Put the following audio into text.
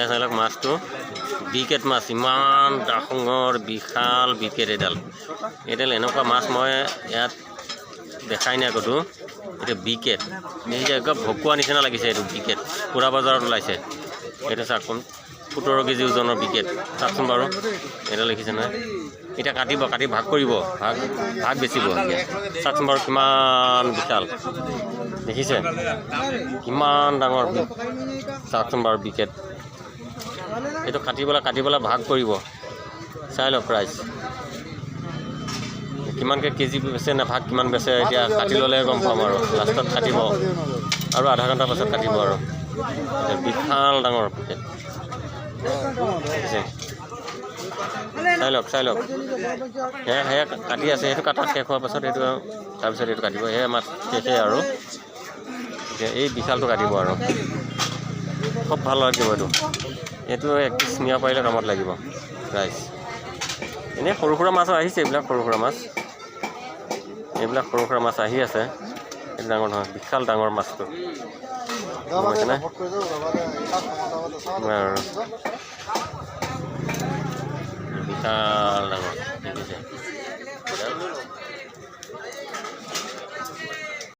চাই লওক মাছটো বিকেট মাছ ইমান ডাঙৰ বিশাল বিকেট এডাল এনেকুৱা মাছ মই ইয়াত দেখাই নাই ক'তো এইটো বিকেট একদম ভকুৱা নিচিনা লাগিছে এইটো বিকেট পুৰা বজাৰত ওলাইছে এইটো চাওকচোন 17 কেজি ওজনৰ বিকেট চাওকচোন বাৰু এটা লিখিছে নহয় এটা কাটিব কাটি ভাগ কৰিব ভাগ বেচিব চাওকচোন বাৰু কিমান বিশাল দেখিছে কিমান ডাঙৰ চাওকচোন বাৰু বিকেট এইটো কাটি পেলাই ভাগ কৰিব চাই লওক প্ৰাইচ কিমানকৈ কেজি বেচে নে ভাগ কিমান বেচে এতিয়া কাটি ল'লে গম পাম আৰু লাষ্টত কাটিব আৰু আধা ঘণ্টা পাছত কাটিব আৰু বিশাল ডাঙৰ বিকেট চাই লওক সেয়া কাটি আছে সেইটো কাটা শেষ হোৱাৰ পাছত এইটো তাৰপিছত এইটো কাটিব সেয়া মাছ শেষেই আৰু এতিয়া এই বিশালটো কাটিব আৰু খুব ভাল লাগিব এইটো 1 পিচ নিয়া পাৰিলে কামত লাগিব ৰাইজ এনেই সৰু সুৰা মাছো আহিছে এইবিলাক সৰু সুৰা মাছ আহি আছে এইটো ডাঙৰ নহয় বিশাল ডাঙৰ মাছটো বুজিছেনে বিশাল ডাঙৰ